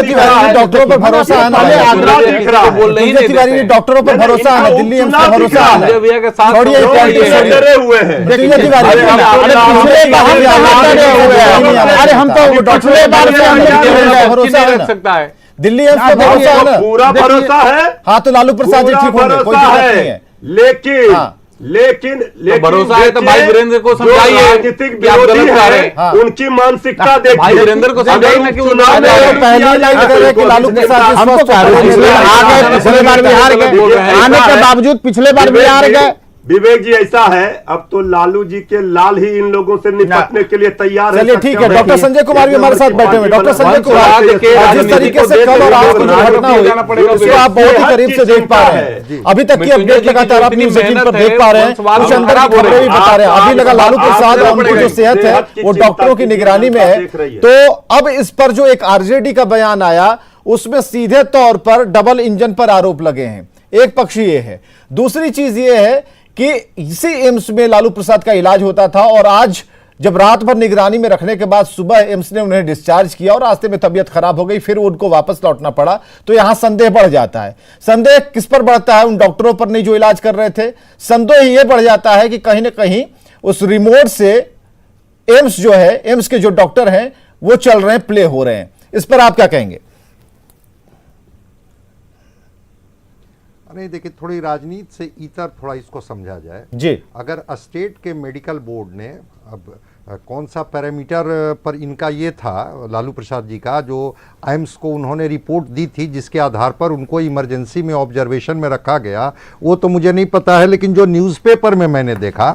तिवारी डॉक्टरों पर भरोसा है ना, नीरज तिवारी डॉक्टरों पर भरोसा है, दिल्ली एम्स पर भरोसा है। छोड़िए डरे हुए हैं। नीरज तिवारी अरे हम तो पिछले बार से भरोसा रख सकता है, दिल्ली एम्स पे भरोसा है ना, पूरा भरोसा है। हाँ तो लालू प्रसाद जी ठीक होंगे, कोई दिक्कत नहीं है। लेकिन भरोसा है तो भाई वीरेंद्र को समझाइए, राजनीतिक विरोधी है उनकी मानसिकता देखिए। भाई वीरेंद्र को समझाइए ना कि चुनाव पहली लाइन कर रहे कि लालू प्रसाद हमको पिछले बार भी हार गए, आने के बावजूद पिछले बार भी हार गए। विवेक जी ऐसा है, अब तो लालू जी के लाल ही इन लोगों से निपटने के लिए तैयार है। चलिए ठीक है, डॉक्टर संजय कुमार भी हमारे साथ बैठे हुए। डॉक्टर संजय कुमार, जिस तरीके से कल और आज घटना हुई उसको आप बहुत ही करीब से देख पा रहे हैं, अभी तक की अपडेट लगातार आप न्यूज़ 18 पर देख पा रहे हैं, कुछ अंदर की खबरें भी बता रहे हैं। अभी लगा लालू प्रसाद और उनकी जो सेहत है वो डॉक्टरों की निगरानी में है। तो अब इस पर जो एक आरजेडी का बयान आया उसमें सीधे तौर पर डबल इंजन पर आरोप लगे हैं। एक पक्ष ये है, दूसरी चीज ये है कि इसी एम्स में लालू प्रसाद का इलाज होता था और आज जब रात भर निगरानी में रखने के बाद सुबह एम्स ने उन्हें डिस्चार्ज किया और रास्ते में तबीयत खराब हो गई, फिर उनको वापस लौटना पड़ा, तो यहां संदेह बढ़ जाता है। संदेह किस पर बढ़ता है? उन डॉक्टरों पर नहीं जो इलाज कर रहे थे। संदेह यह बढ़ जाता है कि कहीं ना कहीं उस रिमोट से एम्स जो है, एम्स के जो डॉक्टर हैं वो चल रहे हैं, प्ले हो रहे हैं। इस पर आप क्या कहेंगे? नहीं देखिए, थोड़ी राजनीति से इतर थोड़ा इसको समझा जाए जी। अगर स्टेट के मेडिकल बोर्ड ने अब कौन सा पैरामीटर पर इनका ये था लालू प्रसाद जी का, जो एम्स को उन्होंने रिपोर्ट दी थी जिसके आधार पर उनको इमरजेंसी में ऑब्जर्वेशन में रखा गया, वो तो मुझे नहीं पता है, लेकिन जो न्यूज़पेपर में मैंने देखा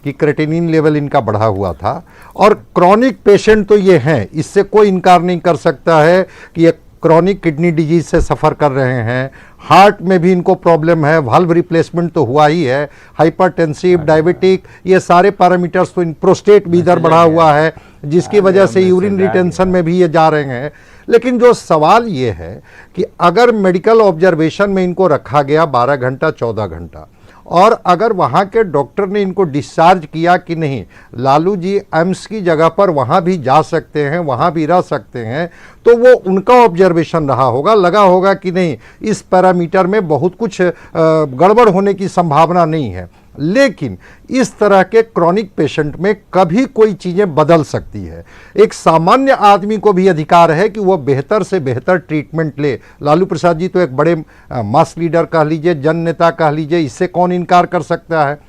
कि क्रेटिनिन लेवल इनका बढ़ा हुआ था। और क्रॉनिक पेशेंट तो ये हैं, इससे कोई इनकार नहीं कर सकता है कि ये क्रॉनिक किडनी डिजीज से सफ़र कर रहे हैं, हार्ट में भी इनको प्रॉब्लम है, वाल्व रिप्लेसमेंट तो हुआ ही है, हाइपरटेंसिव, डायबिटिक, ये सारे पैरामीटर्स तो, प्रोस्टेट भी इधर बढ़ा हुआ है जिसकी वजह से यूरिन रिटेंशन में भी ये जा रहे हैं। लेकिन जो सवाल ये है कि अगर मेडिकल ऑब्जर्वेशन में इनको रखा गया 12 घंटा 14 घंटा और अगर वहाँ के डॉक्टर ने इनको डिस्चार्ज किया कि नहीं, लालू जी एम्स की जगह पर वहाँ भी जा सकते हैं, वहाँ भी रह सकते हैं, तो वो उनका ऑब्जर्वेशन रहा होगा, लगा होगा कि नहीं इस पैरामीटर में बहुत कुछ गड़बड़ होने की संभावना नहीं है। लेकिन इस तरह के क्रॉनिक पेशेंट में कभी कोई चीज़ें बदल सकती है। एक सामान्य आदमी को भी अधिकार है कि वह बेहतर से बेहतर ट्रीटमेंट ले। लालू प्रसाद जी तो एक बड़े मास लीडर कह लीजिए, जन नेता कह लीजिए, इससे कौन इनकार कर सकता है।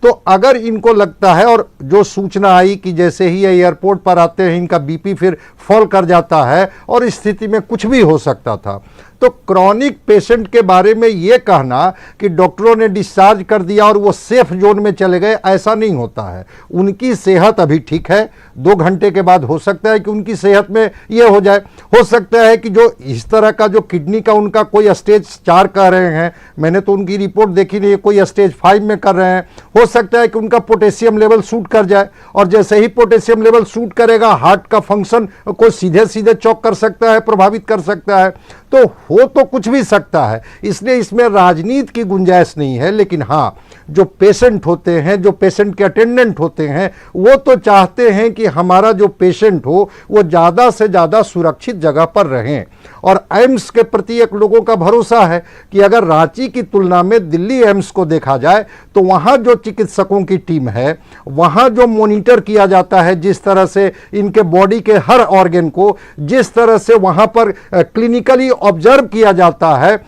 तो अगर इनको लगता है, और जो सूचना आई कि जैसे ही ये एयरपोर्ट पर आते हैं इनका बीपी फिर फॉल कर जाता है और इस स्थिति में कुछ भी हो सकता था, तो क्रॉनिक पेशेंट के बारे में ये कहना कि डॉक्टरों ने डिस्चार्ज कर दिया और वो सेफ जोन में चले गए, ऐसा नहीं होता है। उनकी सेहत अभी ठीक है, 2 घंटे के बाद हो सकता है कि उनकी सेहत में ये हो जाए। हो सकता है कि जो इस तरह का जो किडनी का उनका कोई स्टेज 4 कह रहे हैं, मैंने तो उनकी रिपोर्ट देखी नहीं है, कोई स्टेज 5 में कर रहे हैं। हो सकता है कि उनका पोटेशियम लेवल शूट कर जाए और जैसे ही पोटेशियम लेवल शूट करेगा हार्ट का फंक्शन को सीधे सीधे चौक कर सकता है, प्रभावित कर सकता है। तो हो तो कुछ भी सकता है, इसलिए इसमें राजनीति की गुंजाइश नहीं है। लेकिन हाँ, जो पेशेंट होते हैं, जो पेशेंट के अटेंडेंट होते हैं, वो तो चाहते हैं कि हमारा जो पेशेंट हो वो ज़्यादा से ज़्यादा सुरक्षित जगह पर रहें। और एम्स के प्रति एक लोगों का भरोसा है कि अगर रांची की तुलना में दिल्ली एम्स को देखा जाए तो वहाँ जो चिकित्सकों की टीम है, वहाँ जो मॉनिटर किया जाता है, जिस तरह से इनके बॉडी के हर ऑर्गन को जिस तरह से वहाँ पर क्लिनिकली ऑब्जर्व किया जाता है,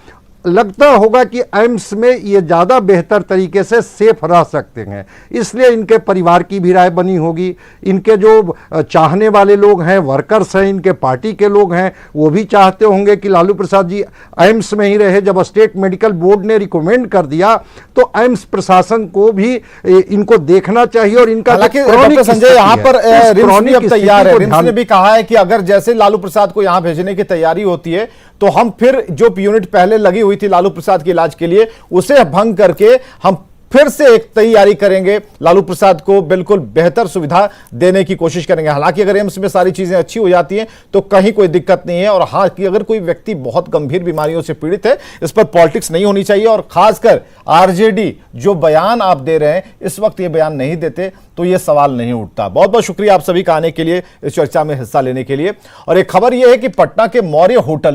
लगता होगा कि एम्स में ये ज़्यादा बेहतर तरीके से सेफ रह सकते हैं। इसलिए इनके परिवार की भी राय बनी होगी, इनके जो चाहने वाले लोग हैं, वर्कर्स हैं, इनके पार्टी के लोग हैं, वो भी चाहते होंगे कि लालू प्रसाद जी एम्स में ही रहे। जब स्टेट मेडिकल बोर्ड ने रिकमेंड कर दिया तो एम्स प्रशासन को भी इनको देखना चाहिए। और इनका संजय यहाँ पर रिम्स भी अब तैयार है, रिम्स ने भी कहा है कि अगर जैसे लालू प्रसाद को यहाँ भेजने की तैयारी होती है तो हम फिर जो यूनिट पहले लगी हुई थी लालू प्रसाद के इलाज के लिए उसे भंग करके हम फिर से एक तैयारी करेंगे, लालू प्रसाद को बिल्कुल बेहतर सुविधा देने की कोशिश करेंगे। हालांकि अगर एम्स में सारी चीजें अच्छी हो जाती हैं तो कहीं कोई दिक्कत नहीं है। और हाँ, कि अगर कोई व्यक्ति बहुत गंभीर बीमारियों से पीड़ित है, इस पर पॉलिटिक्स नहीं होनी चाहिए। और खासकर आरजेडी जो बयान आप दे रहे हैं, इस वक्त ये बयान नहीं देते तो ये सवाल नहीं उठता। बहुत बहुत शुक्रिया आप सभी का आने के लिए, इस चर्चा में हिस्सा लेने के लिए। और एक खबर यह है कि पटना के मौर्य होटल